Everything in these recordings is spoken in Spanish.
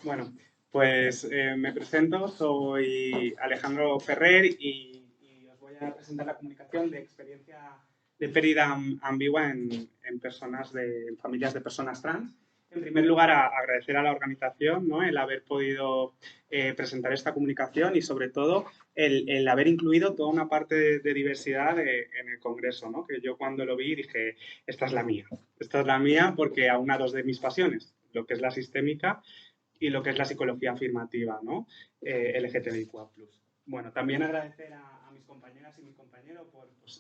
Bueno, pues me presento, soy Alejandro Ferrer y os voy a presentar la comunicación de experiencia de pérdida ambigua en personas en familias de personas trans. En primer lugar, agradecer a la organización, ¿no?, el haber podido presentar esta comunicación y sobre todo el haber incluido toda una parte de diversidad en el Congreso, ¿no? Que yo cuando lo vi dije, esta es la mía porque aúna dos de mis pasiones, lo que es la sistémica y lo que es la psicología afirmativa, ¿no? LGTBIQA+. Bueno, también agradecer a mis compañeras y mis compañeros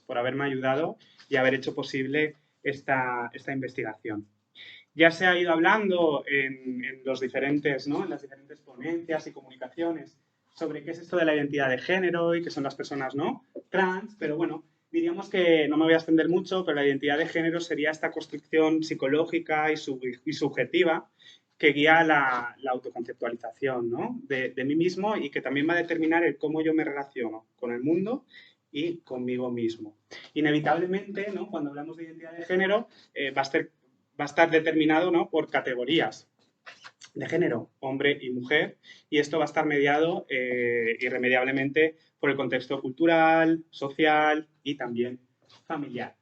por haberme ayudado y haber hecho posible esta investigación. Ya se ha ido hablando en los diferentes, ¿no?, en las diferentes ponencias y comunicaciones sobre qué es esto de la identidad de género y qué son las personas, ¿no?, trans, pero bueno, diríamos que no me voy a extender mucho, pero la identidad de género sería esta construcción psicológica y subjetiva que guía la autoconceptualización, ¿no?, de mí mismo y que también va a determinar el cómo yo me relaciono con el mundo y conmigo mismo. Inevitablemente, ¿no?, cuando hablamos de identidad de género, va a estar determinado, ¿no?, por categorías de género, hombre y mujer, y esto va a estar mediado irremediablemente por el contexto cultural, social y también familiar.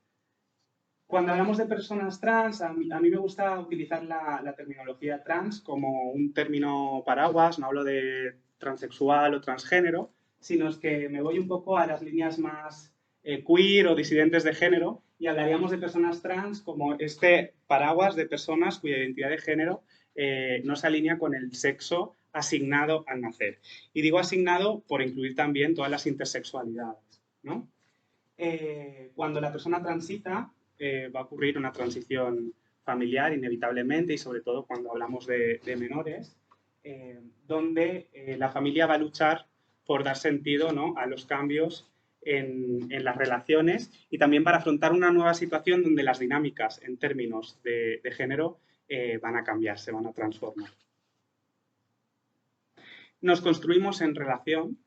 Cuando hablamos de personas trans, a mí me gusta utilizar la terminología trans como un término paraguas, no hablo de transexual o transgénero, sino es que me voy un poco a las líneas más queer o disidentes de género y hablaríamos de personas trans como este paraguas de personas cuya identidad de género no se alinea con el sexo asignado al nacer. Y digo asignado por incluir también todas las intersexualidades, ¿no? Cuando la persona transita, va a ocurrir una transición familiar inevitablemente y sobre todo cuando hablamos de menores, donde la familia va a luchar por dar sentido, ¿no?, a los cambios en las relaciones y también para afrontar una nueva situación donde las dinámicas en términos de género van a cambiar, se van a transformar. Nos construimos en relación.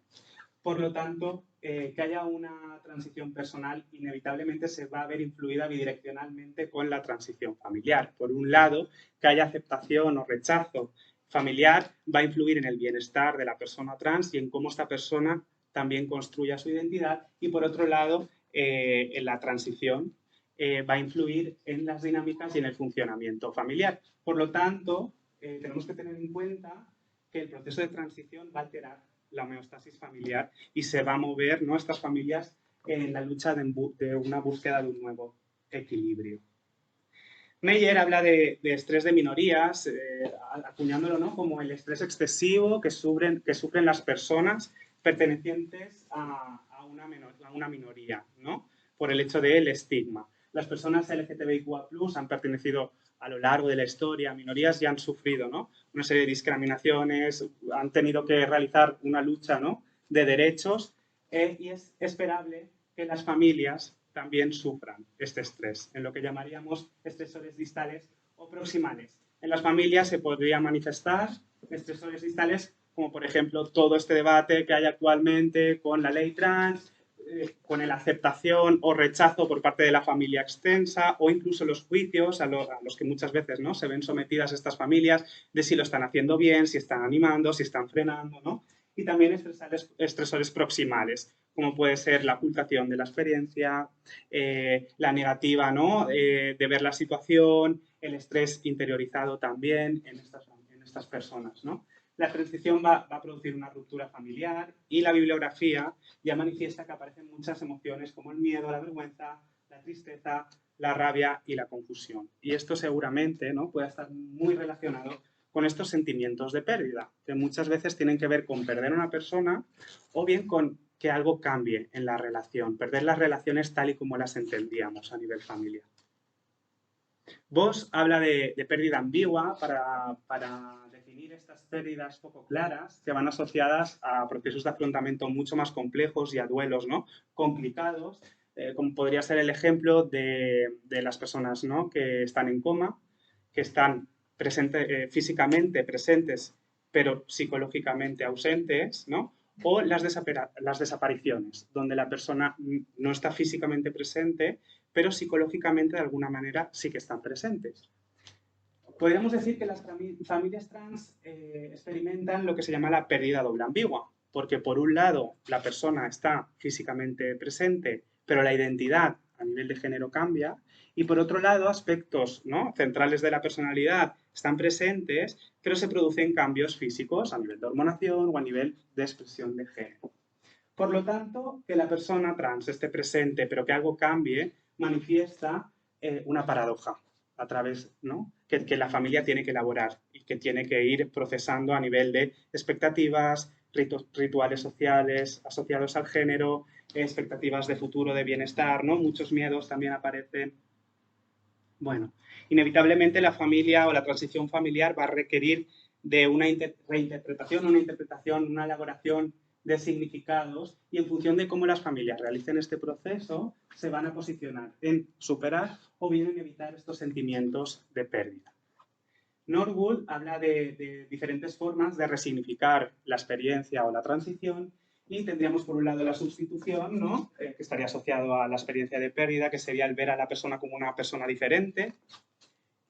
Por lo tanto, que haya una transición personal inevitablemente se va a ver influida bidireccionalmente con la transición familiar. Por un lado, que haya aceptación o rechazo familiar va a influir en el bienestar de la persona trans y en cómo esta persona también construya su identidad. Y por otro lado, en la transición va a influir en las dinámicas y en el funcionamiento familiar. Por lo tanto, tenemos que tener en cuenta que el proceso de transición va a alterar la homeostasis familiar y se va a mover nuestras familias en la lucha de una búsqueda de un nuevo equilibrio. Meyer habla de estrés de minorías, acuñándolo, ¿no?, como el estrés excesivo que sufren las personas pertenecientes a una minoría, ¿no?, por el hecho del estigma. Las personas LGTBIQA+ han pertenecido a lo largo de la historia a minorías y han sufrido, ¿no?, una serie de discriminaciones, han tenido que realizar una lucha, ¿no?, de derechos y es esperable que las familias también sufran este estrés, en lo que llamaríamos estresores distales o proximales. En las familias se podría manifestar estresores distales como, por ejemplo, todo este debate que hay actualmente con la ley trans, con la aceptación o rechazo por parte de la familia extensa o incluso los juicios a los que muchas veces, ¿no?, se ven sometidas estas familias de si lo están haciendo bien, si están animando, si están frenando, ¿no? Y también estresores proximales, como puede ser la ocultación de la experiencia, la negativa, ¿no?, de ver la situación, el estrés interiorizado también en estas personas, ¿no? La transición va a producir una ruptura familiar y la bibliografía ya manifiesta que aparecen muchas emociones como el miedo, la vergüenza, la tristeza, la rabia y la confusión. Y esto seguramente, ¿no?, puede estar muy relacionado con estos sentimientos de pérdida, que muchas veces tienen que ver con perder a una persona o bien con que algo cambie en la relación, perder las relaciones tal y como las entendíamos a nivel familiar. Voss habla de pérdida ambigua para definir estas pérdidas poco claras que van asociadas a procesos de afrontamiento mucho más complejos y a duelos, ¿no?, complicados, como podría ser el ejemplo de las personas, ¿no?, que están en coma, que están físicamente presentes pero psicológicamente ausentes, ¿no?, o las desapariciones, donde la persona no está físicamente presente, pero psicológicamente de alguna manera sí que están presentes. Podríamos decir que las familias trans experimentan lo que se llama la pérdida doble ambigua, porque por un lado la persona está físicamente presente, pero la identidad a nivel de género cambia, y por otro lado aspectos, ¿no?, centrales de la personalidad están presentes, pero se producen cambios físicos a nivel de hormonación o a nivel de expresión de género. Por lo tanto, que la persona trans esté presente, pero que algo cambie, manifiesta una paradoja a través, ¿no?, que la familia tiene que elaborar y que tiene que ir procesando a nivel de expectativas, rituales sociales asociados al género, expectativas de futuro, de bienestar, ¿no? Muchos miedos también aparecen. Bueno, inevitablemente la familia o la transición familiar va a requerir de una reinterpretación, una elaboración de significados, y en función de cómo las familias realicen este proceso se van a posicionar en superar o bien en evitar estos sentimientos de pérdida. Norwood habla de diferentes formas de resignificar la experiencia o la transición, y tendríamos por un lado la sustitución, ¿no?, que estaría asociado a la experiencia de pérdida, que sería el ver a la persona como una persona diferente,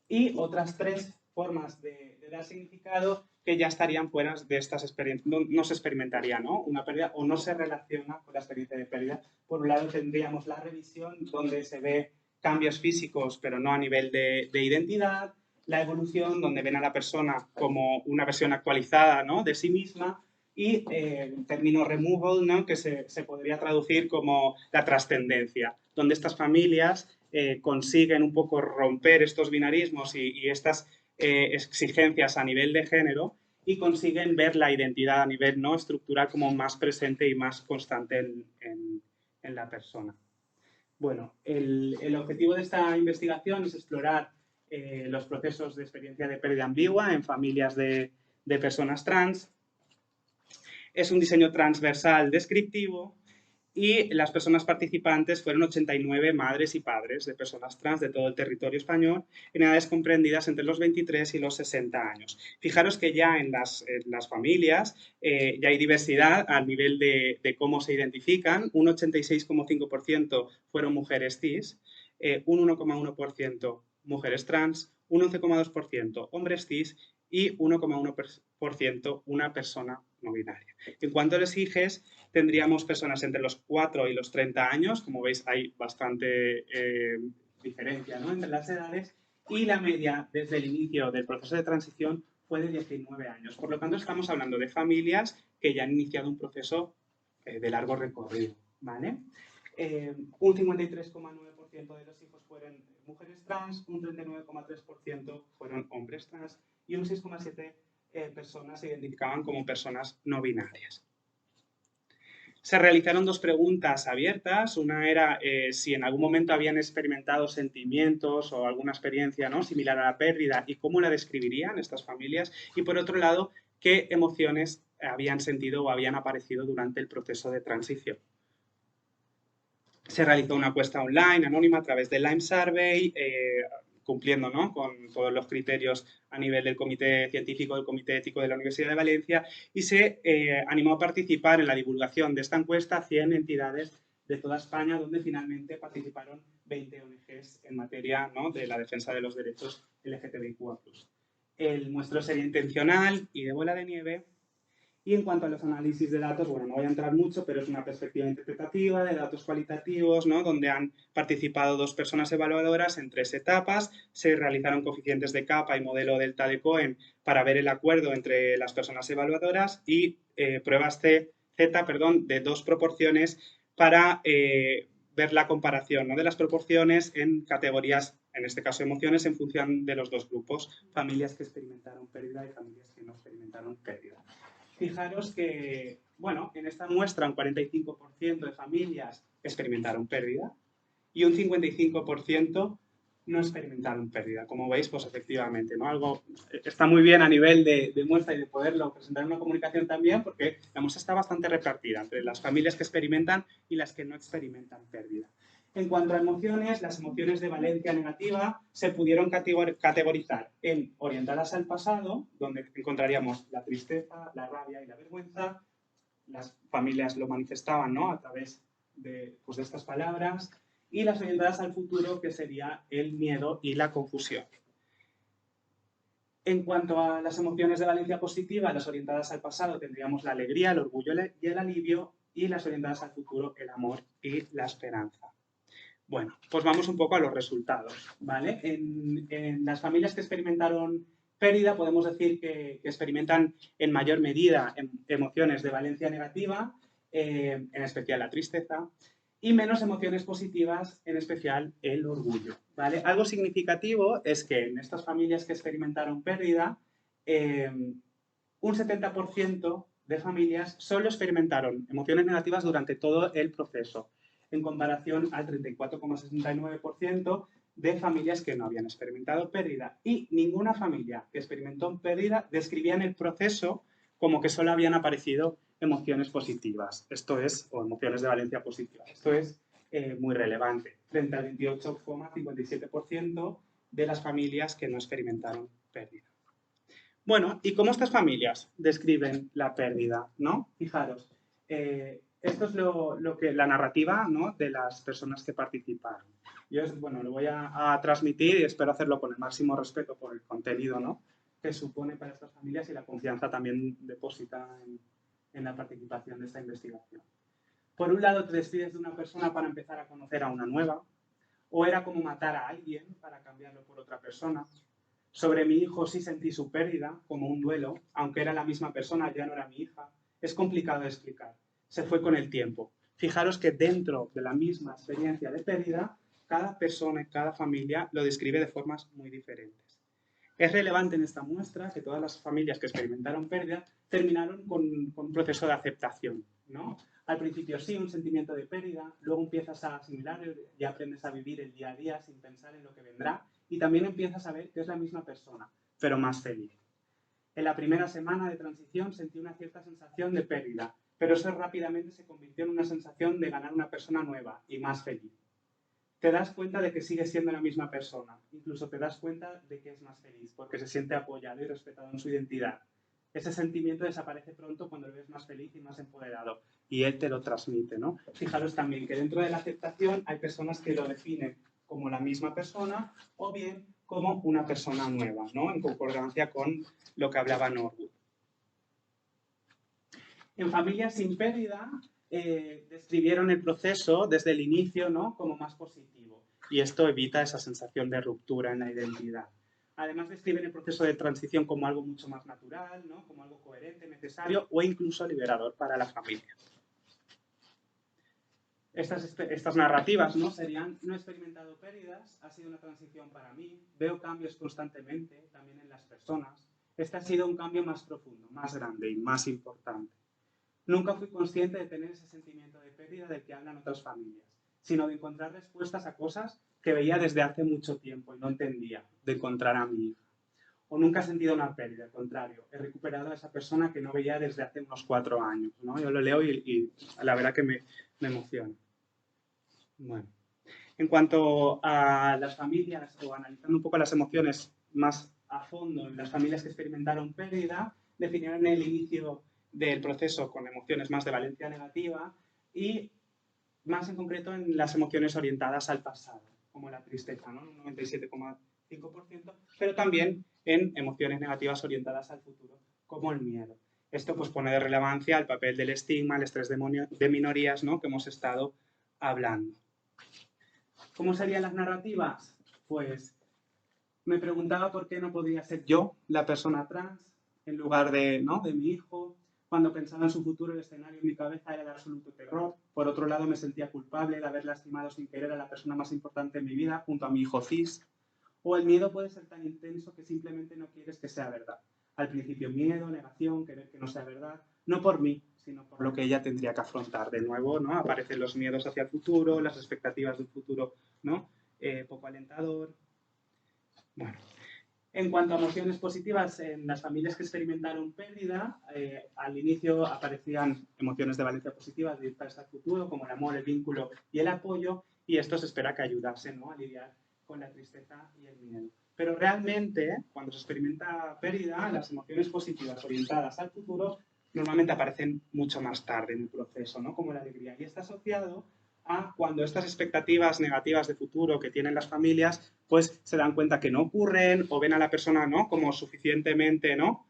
y otras tres formas de dar significado que ya estarían fuera de estas experiencias. No se experimentaría, ¿no?, una pérdida, o no se relaciona con la experiencia de pérdida. Por un lado tendríamos la revisión, donde se ve cambios físicos, pero no a nivel de identidad; la evolución, donde ven a la persona como una versión actualizada, ¿no?, de sí misma; y el término removal, ¿no?, que se podría traducir como la trascendencia, donde estas familias consiguen un poco romper estos binarismos y estas exigencias a nivel de género, y consiguen ver la identidad a nivel, ¿no?, estructural como más presente y más constante en la persona. Bueno, el objetivo de esta investigación es explorar los procesos de experiencia de pérdida ambigua en familias de personas trans. Es un diseño transversal descriptivo, y las personas participantes fueron 89 madres y padres de personas trans de todo el territorio español, en edades comprendidas entre los 23 y los 60 años. Fijaros que ya en las familias ya hay diversidad a nivel de cómo se identifican. Un 86,5% fueron mujeres cis, un 1,1% mujeres trans, un 11,2% hombres cis y 1,1% una persona no binaria. En cuanto a los hijes, tendríamos personas entre los 4 y los 30 años. Como veis, hay bastante diferencia, ¿no?, entre las edades, y la media desde el inicio del proceso de transición fue de 19 años. Por lo tanto, estamos hablando de familias que ya han iniciado un proceso de largo recorrido, ¿vale? Un 53,9% de los hijos fueron mujeres trans, un 39,3% fueron hombres trans, y un 6,7% personas se identificaban como personas no binarias. Se realizaron dos preguntas abiertas. Una era si en algún momento habían experimentado sentimientos o alguna experiencia, ¿no?, similar a la pérdida, y cómo la describirían estas familias. Y por otro lado, qué emociones habían sentido o habían aparecido durante el proceso de transición. Se realizó una encuesta online anónima a través del Lime Survey, cumpliendo, ¿no?, con todos los criterios a nivel del Comité Científico, del Comité Ético de la Universidad de Valencia, y se animó a participar en la divulgación de esta encuesta a 100 entidades de toda España, donde finalmente participaron 20 ONGs en materia, ¿no?, de la defensa de los derechos LGTBIQ+. El muestreo sería intencional y de bola de nieve. Y en cuanto a los análisis de datos, bueno, no voy a entrar mucho, pero es una perspectiva interpretativa de datos cualitativos, ¿no?, donde han participado 2 personas evaluadoras en 3 etapas. Se realizaron coeficientes de capa y modelo delta de Cohen para ver el acuerdo entre las personas evaluadoras, y pruebas Z, de 2 proporciones para ver la comparación, ¿no?, de las proporciones en categorías, en este caso emociones, en función de los 2 grupos, familias que experimentaron pérdida y familias que no experimentaron pérdida. Fijaros que, bueno, en esta muestra un 45% de familias experimentaron pérdida y un 55% no experimentaron pérdida. Como veis, pues efectivamente, ¿no?, algo está muy bien a nivel de muestra y de poderlo presentar en una comunicación también, porque la muestra está bastante repartida entre las familias que experimentan y las que no experimentan pérdida. En cuanto a emociones, las emociones de valencia negativa se pudieron categorizar en orientadas al pasado, donde encontraríamos la tristeza, la rabia y la vergüenza. Las familias lo manifestaban, ¿no?, a través de estas palabras. Y las orientadas al futuro, que sería el miedo y la confusión. En cuanto a las emociones de valencia positiva, las orientadas al pasado tendríamos la alegría, el orgullo y el alivio, y las orientadas al futuro, el amor y la esperanza. Bueno, pues vamos un poco a los resultados, ¿vale? En las familias que experimentaron pérdida, podemos decir que experimentan en mayor medida emociones de valencia negativa, en especial la tristeza, y menos emociones positivas, en especial el orgullo, ¿vale? Algo significativo es que en estas familias que experimentaron pérdida, un 70% de familias solo experimentaron emociones negativas durante todo el proceso, en comparación al 34,69% de familias que no habían experimentado pérdida. Y ninguna familia que experimentó pérdida describía en el proceso como que solo habían aparecido emociones positivas. Esto es, o emociones de valencia positiva. Esto es muy relevante, frente al 28,57% de las familias que no experimentaron pérdida. Bueno, ¿y cómo estas familias describen la pérdida? ¿No? Fijaros, esto es la narrativa, ¿no?, de las personas que participaron. Yo, bueno, lo voy a transmitir y espero hacerlo con el máximo respeto por el contenido, ¿no?, que supone para estas familias y la confianza también depositada en la participación de esta investigación. Por un lado, te despides de una persona para empezar a conocer a una nueva, o era como matar a alguien para cambiarlo por otra persona. Sobre mi hijo sí sentí su pérdida, como un duelo, aunque era la misma persona, ya no era mi hija. Es complicado de explicar. Se fue con el tiempo. Fijaros que dentro de la misma experiencia de pérdida, cada persona y cada familia lo describe de formas muy diferentes. Es relevante en esta muestra que todas las familias que experimentaron pérdida terminaron con un proceso de aceptación, ¿no? Al principio sí, un sentimiento de pérdida, luego empiezas a asimilar y aprendes a vivir el día a día sin pensar en lo que vendrá, y también empiezas a ver que es la misma persona, pero más feliz. En la primera semana de transición sentí una cierta sensación de pérdida, pero eso rápidamente se convirtió en una sensación de ganar una persona nueva y más feliz. Te das cuenta de que sigue siendo la misma persona, incluso te das cuenta de que es más feliz, porque se siente apoyado y respetado en su identidad. Ese sentimiento desaparece pronto cuando lo ves más feliz y más empoderado, y él te lo transmite, ¿no? Fijaros también que dentro de la aceptación hay personas que lo definen como la misma persona o bien como una persona nueva, ¿no?, en concordancia con lo que hablaba Norwood. En familias sin pérdida, describieron el proceso desde el inicio, ¿no?, como más positivo, y esto evita esa sensación de ruptura en la identidad. Además, describen el proceso de transición como algo mucho más natural, ¿no?, como algo coherente, necesario o incluso liberador para la familia. Estas narrativas, ¿no?, serían: no he experimentado pérdidas, ha sido una transición para mí, veo cambios constantemente, también en las personas. Este ha sido un cambio más profundo, más grande y más importante. Nunca fui consciente de tener ese sentimiento de pérdida del que hablan otras familias, sino de encontrar respuestas a cosas que veía desde hace mucho tiempo y no entendía, de encontrar a mi hija. O nunca he sentido una pérdida, al contrario, he recuperado a esa persona que no veía desde hace unos 4 años, ¿no? Yo lo leo y la verdad que me emociona. Bueno, en cuanto a las familias, o analizando un poco las emociones más a fondo en las familias que experimentaron pérdida, definieron el inicio del proceso con emociones más de valencia negativa y más en concreto en las emociones orientadas al pasado, como la tristeza, ¿no?, un 97,5%, pero también en emociones negativas orientadas al futuro, como el miedo. Esto pues pone de relevancia el papel del estigma, el estrés de minorías, ¿no?, que hemos estado hablando. ¿Cómo serían las narrativas? Pues me preguntaba por qué no podría ser yo la persona trans en lugar de, ¿no?, de mi hijo. Cuando pensaba en su futuro, el escenario en mi cabeza era de absoluto terror. Por otro lado, me sentía culpable de haber lastimado sin querer a la persona más importante en mi vida, junto a mi hijo cis. O el miedo puede ser tan intenso que simplemente no quieres que sea verdad. Al principio miedo, negación, querer que no sea verdad, no por mí, sino por lo que ella tendría que afrontar. De nuevo, ¿no?, aparecen los miedos hacia el futuro, las expectativas del futuro, ¿no?, poco alentador. Bueno, en cuanto a emociones positivas, en las familias que experimentaron pérdida, al inicio aparecían emociones de valencia positiva directas al futuro, como el amor, el vínculo y el apoyo, y esto se espera que ayudase, ¿no?, a lidiar con la tristeza y el miedo. Pero realmente, cuando se experimenta pérdida, las emociones positivas orientadas al futuro normalmente aparecen mucho más tarde en el proceso, ¿no?, como la alegría, y está asociado a cuando estas expectativas negativas de futuro que tienen las familias, pues se dan cuenta que no ocurren o ven a la persona, ¿no?, como suficientemente, ¿no?,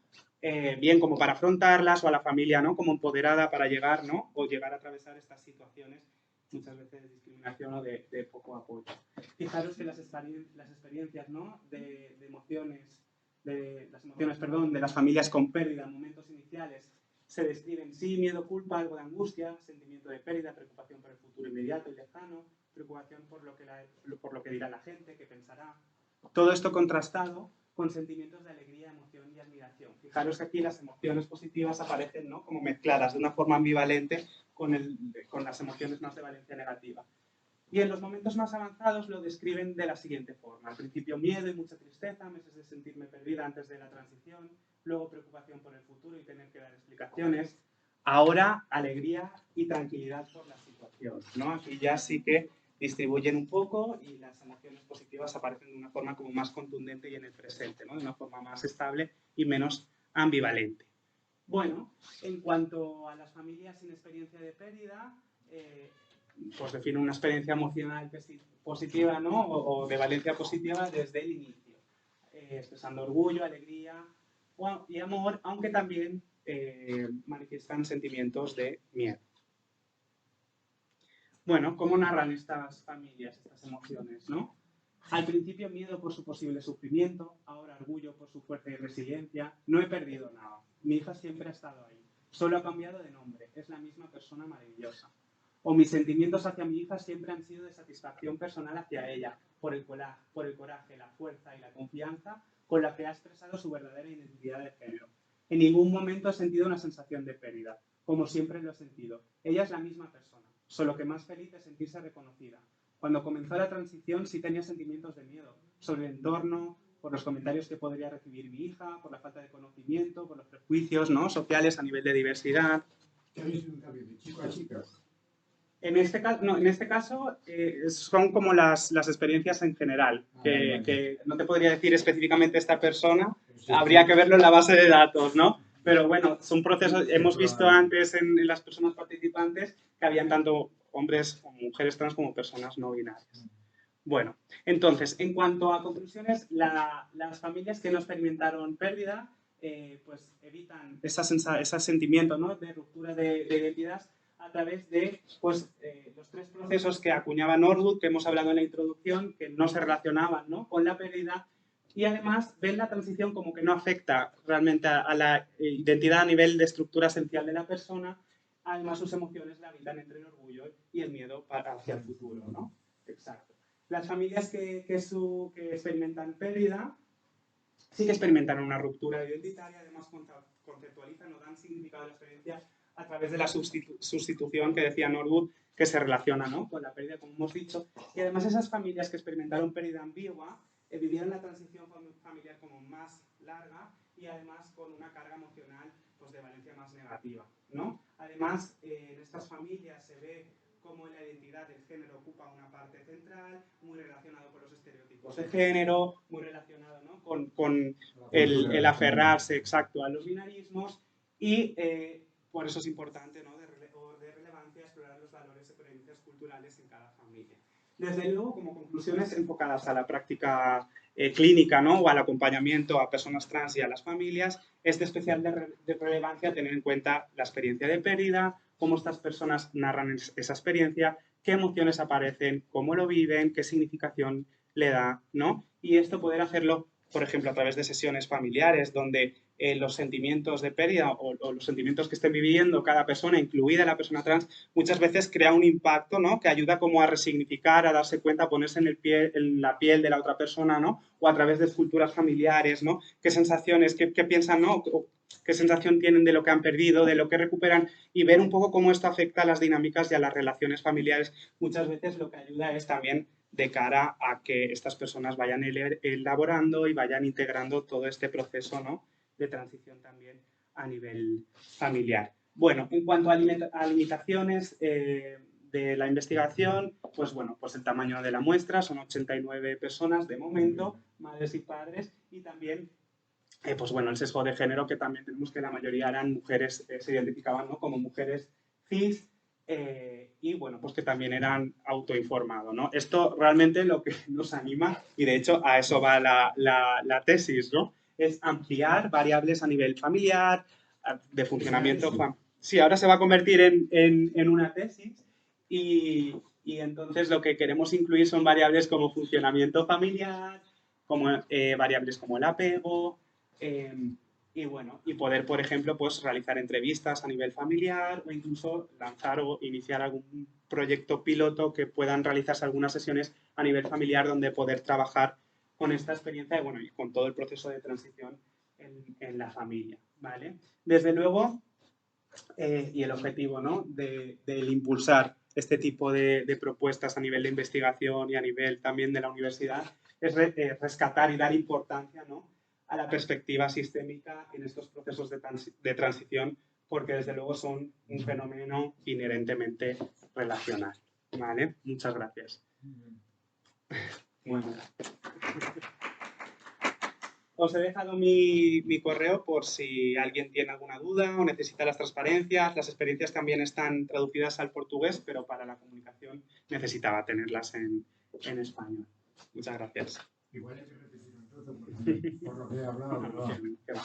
bien como para afrontarlas, o a la familia, ¿no?, como empoderada para llegar, ¿no?, o llegar a atravesar estas situaciones muchas veces de discriminación o de poco apoyo. Fijaros que las experiencias, ¿no?, de emociones, de las familias con pérdida en momentos iniciales se describen: sí, miedo, culpa, algo de angustia, sentimiento de pérdida, preocupación por el futuro inmediato y lejano, preocupación por lo que dirá la gente, que pensará. Todo esto contrastado con sentimientos de alegría, emoción y admiración. Fijaros que aquí las emociones positivas aparecen, ¿no?, como mezcladas de una forma ambivalente con las emociones más de valencia negativa. Y en los momentos más avanzados lo describen de la siguiente forma: al principio miedo y mucha tristeza, meses de sentirme perdida antes de la transición, luego preocupación por el futuro y tener que dar explicaciones, ahora alegría y tranquilidad por la situación, ¿no? Aquí ya sí que distribuyen un poco y las emociones positivas aparecen de una forma como más contundente y en el presente, ¿no?, de una forma más estable y menos ambivalente. Bueno, en cuanto a las familias sin experiencia de pérdida, pues define una experiencia emocional positiva, ¿no?, o de valencia positiva desde el inicio, expresando orgullo, alegría y amor, aunque también manifiestan sentimientos de miedo. Bueno, ¿cómo narran estas familias estas emociones, no? Al principio miedo por su posible sufrimiento, ahora orgullo por su fuerza y resiliencia. No he perdido nada. Mi hija siempre ha estado ahí. Solo ha cambiado de nombre. Es la misma persona maravillosa. O mis sentimientos hacia mi hija siempre han sido de satisfacción personal hacia ella, por el coraje, la fuerza y la confianza con la que ha expresado su verdadera identidad de género. En ningún momento he sentido una sensación de pérdida, como siempre lo he sentido. Ella es la misma persona, solo que más feliz de sentirse reconocida. Cuando comenzó la transición sí tenía sentimientos de miedo sobre el entorno, por los comentarios que podría recibir mi hija, por la falta de conocimiento, por los prejuicios, ¿no?, sociales a nivel de diversidad. ¿Qué habéis sido un cambio de chico a chica? En este caso son como las experiencias en general, que no te podría decir específicamente esta persona, habría que verlo en la base de datos, ¿no? Pero bueno, son procesos, hemos visto antes en las personas participantes que habían tanto hombres o mujeres trans como personas no binarias. Bueno, entonces, en cuanto a conclusiones, las familias que no experimentaron pérdida, pues evitan ese sentimiento, ¿no?, de ruptura de identidad a través de pues, los tres procesos que acuñaba Norwood, que hemos hablado en la introducción, que no se relacionaban, ¿no?, con la pérdida, y además ven la transición como que no afecta realmente a la identidad a nivel de estructura esencial de la persona. Además, sus emociones la habitan entre el orgullo y el miedo hacia el futuro, ¿no? Exacto. Las familias que experimentan pérdida sí que experimentan una ruptura identitaria, además conceptualizan o dan significado a la experiencia a través de la sustitución que decía Norwood, que se relaciona, ¿no?, con la pérdida, como hemos dicho. Y además esas familias que experimentaron pérdida ambigua vivieron la transición familiar como más larga y además con una carga emocional pues, de valencia más negativa, ¿no? Además, en estas familias se ve cómo la identidad del género ocupa una parte central, muy relacionado con los estereotipos de género, muy relacionado, ¿no?, con el aferrarse exacto a los binarismos y por eso es importante, ¿no?, de relevancia explorar los valores y creencias culturales en cada familia. Desde luego, como conclusiones enfocadas a la práctica clínica, ¿no?, o al acompañamiento a personas trans y a las familias, es de especial de relevancia tener en cuenta la experiencia de pérdida, cómo estas personas narran esa experiencia, qué emociones aparecen, cómo lo viven, qué significación le da, ¿no? Y esto poder hacerlo, por ejemplo, a través de sesiones familiares, donde los sentimientos de pérdida o los sentimientos que esté viviendo cada persona, incluida la persona trans, muchas veces crea un impacto, ¿no?, que ayuda como a resignificar, a darse cuenta, a ponerse en la piel de la otra persona, ¿no?, o a través de esculturas familiares, ¿no?, qué sensaciones, qué piensan, ¿no?, qué sensación tienen de lo que han perdido, de lo que recuperan, y ver un poco cómo esto afecta a las dinámicas y a las relaciones familiares. Muchas veces lo que ayuda es también de cara a que estas personas vayan elaborando y vayan integrando todo este proceso, ¿no?, de transición también a nivel familiar. Bueno, en cuanto a limitaciones de la investigación, pues bueno, pues el tamaño de la muestra, son 89 personas de momento, madres y padres, y también pues bueno, el sesgo de género, que también tenemos que la mayoría eran mujeres, se identificaban, ¿no?, como mujeres cis, y bueno, pues que también eran autoinformados, ¿no? Esto realmente lo que nos anima, y de hecho a eso va la tesis, ¿no? Es ampliar variables a nivel familiar, de funcionamiento. Sí, ahora se va a convertir en una tesis y entonces lo que queremos incluir son variables como funcionamiento familiar, como variables como el apego, y bueno, y poder, por ejemplo, pues realizar entrevistas a nivel familiar o incluso lanzar o iniciar algún proyecto piloto que puedan realizarse algunas sesiones a nivel familiar donde poder trabajar con esta experiencia y, bueno, y con todo el proceso de transición en la familia, ¿vale? Desde luego, y el objetivo, ¿no? del impulsar este tipo de propuestas a nivel de investigación y a nivel también de la universidad es rescatar y dar importancia, ¿no? a la perspectiva sistémica en estos procesos de transición, porque desde luego son un fenómeno inherentemente relacional. ¿Vale? Muchas gracias. Bueno. Os he dejado mi correo por si alguien tiene alguna duda o necesita las transparencias. Las experiencias también están traducidas al portugués, pero para la comunicación necesitaba tenerlas en español. Muchas gracias. Igual hay que repetir un trozo por lo que he hablado. No, no, que va.